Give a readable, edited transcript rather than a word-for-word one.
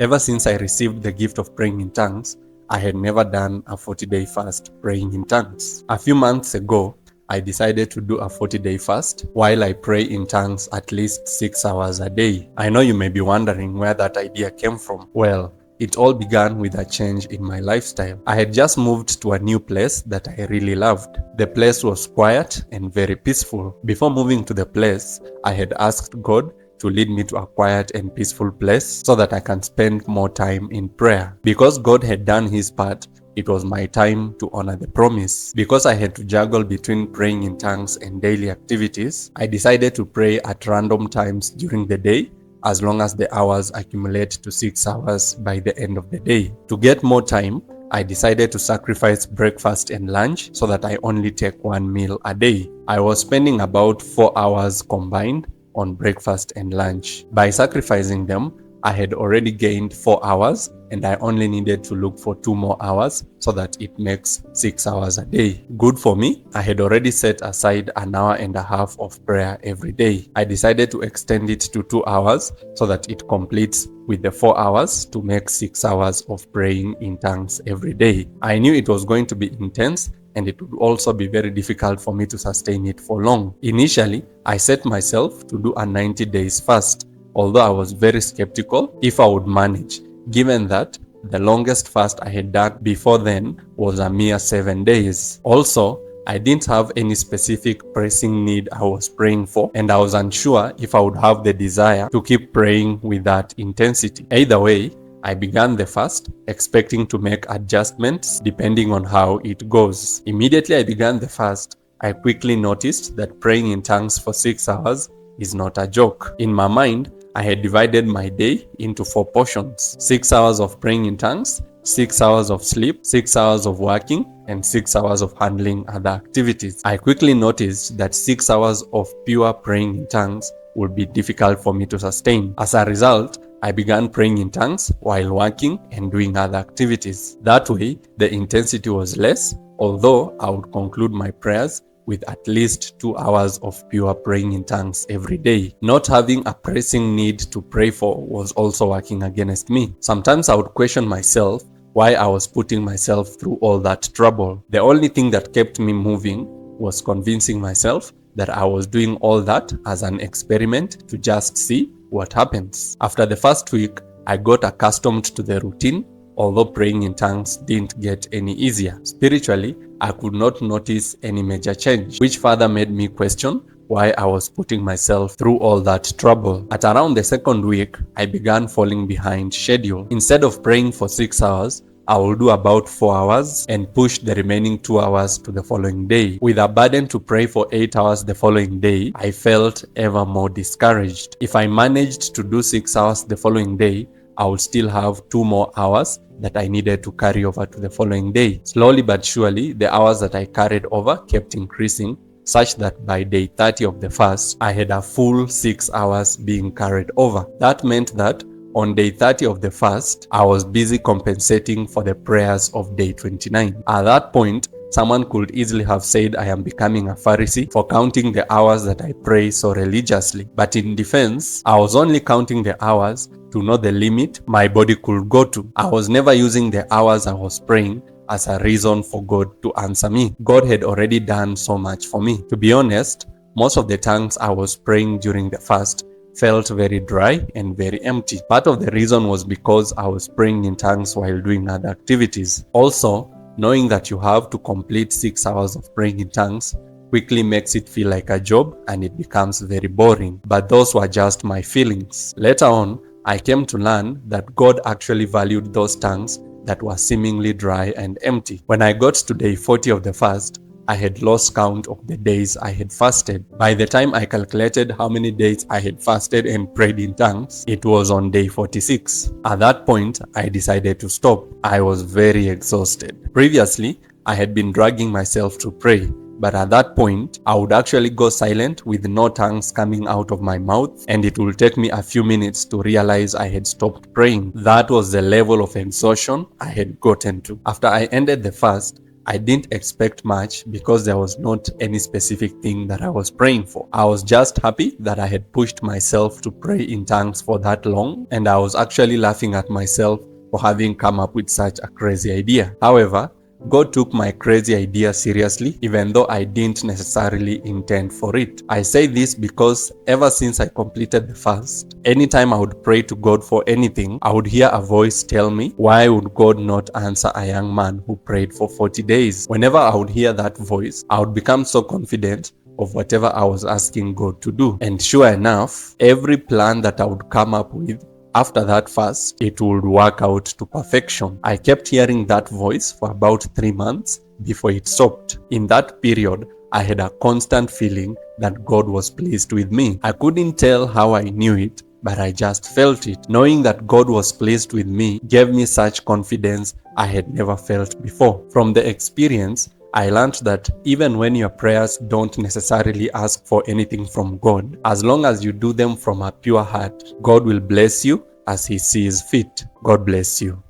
Ever since I received the gift of praying in tongues, I had never done a 40-day fast praying in tongues. A few months ago, I decided to do a 40-day fast while I pray in tongues at least 6 hours a day. I know you may be wondering where that idea came from. Well, it all began with a change in my lifestyle. I had just moved to a new place that I really loved. The place was quiet and very peaceful. Before moving to the place, I had asked God to lead me to a quiet and peaceful place so that I can spend more time in prayer. Because God had done his part, it was my time to honor the promise. Because I had to juggle between praying in tongues and daily activities, I decided to pray at random times during the day, as long as the hours accumulate to 6 hours by the end of the day. To get more time, I decided to sacrifice breakfast and lunch so that I only take one meal a day. I was spending about 4 hours combined on breakfast and lunch. By sacrificing them, I had already gained 4 hours and I only needed to look for 2 more hours so that it makes 6 hours a day. Good for me. I had already set aside an hour and a half of prayer every day. I decided to extend it to 2 hours so that it completes with the 4 hours to make 6 hours of praying in tongues every day. I knew it was going to be intense and it would also be very difficult for me to sustain it for long. Initially, I set myself to do a 90 days fast, although I was very skeptical if I would manage, given that the longest fast I had done before then was a mere 7 days. Also, I didn't have any specific pressing need I was praying for, and I was unsure if I would have the desire to keep praying with that intensity. Either way, I began the fast, expecting to make adjustments depending on how it goes. Immediately I began the fast, I quickly noticed that praying in tongues for 6 hours is not a joke. In my mind, I had divided my day into 4 portions: 6 hours of praying in tongues, 6 hours of sleep, 6 hours of working, and 6 hours of handling other activities. I quickly noticed that 6 hours of pure praying in tongues would be difficult for me to sustain. As a result, I began praying in tongues while working and doing other activities. That way, the intensity was less, although I would conclude my prayers with at least 2 hours of pure praying in tongues every day. Not having a pressing need to pray for was also working against me. Sometimes I would question myself why I was putting myself through all that trouble. The only thing that kept me moving was convincing myself that I was doing all that as an experiment to just see what happens. After the first week, I got accustomed to the routine, although praying in tongues didn't get any easier. Spiritually, I could not notice any major change, which further made me question why I was putting myself through all that trouble. At around the second week, I began falling behind schedule. Instead of praying for 6 hours, I will do about 4 hours and push the remaining 2 hours to the following day. With a burden to pray for 8 hours the following day, I felt ever more discouraged. If I managed to do 6 hours the following day, I would still have 2 more hours that I needed to carry over to the following day. Slowly but surely, the hours that I carried over kept increasing, such that by day 30 of the fast, I had a full 6 hours being carried over. That meant that on day 30 of the fast, I was busy compensating for the prayers of day 29. At that point, someone could easily have said I am becoming a Pharisee for counting the hours that I pray so religiously. But in defense, I was only counting the hours to know the limit my body could go to. I was never using the hours I was praying as a reason for God to answer me. God had already done so much for me. To be honest, most of the tongues I was praying during the fast felt very dry and very empty. Part of the reason was because I was praying in tongues while doing other activities. Also, knowing that you have to complete 6 hours of praying in tongues quickly makes it feel like a job and it becomes very boring. But those were just my feelings. Later on, I came to learn that God actually valued those tongues that were seemingly dry and empty. When I got to day 40 of the fast, I had lost count of the days I had fasted. By the time I calculated how many days I had fasted and prayed in tongues, it was on day 46. At that point, I decided to stop. I was very exhausted. Previously, I had been dragging myself to pray, but at that point, I would actually go silent with no tongues coming out of my mouth, and it would take me a few minutes to realize I had stopped praying. That was the level of exhaustion I had gotten to. After I ended the fast, I didn't expect much because there was not any specific thing that I was praying for. I was just happy that I had pushed myself to pray in tongues for that long, and I was actually laughing at myself for having come up with such a crazy idea. However, God took my crazy idea seriously, even though I didn't necessarily intend for it. I say this because ever since I completed the fast, anytime I would pray to God for anything, I would hear a voice tell me, why would God not answer a young man who prayed for 40 days? Whenever I would hear that voice, I would become so confident of whatever I was asking God to do. And sure enough, every plan that I would come up with after that fast, it would work out to perfection. I kept hearing that voice for about 3 months before it stopped. In that period, I had a constant feeling that God was pleased with me. I couldn't tell how I knew it, but I just felt it. Knowing that God was pleased with me gave me such confidence I had never felt before. From the experience, I learned that even when your prayers don't necessarily ask for anything from God, as long as you do them from a pure heart, God will bless you as He sees fit. God bless you.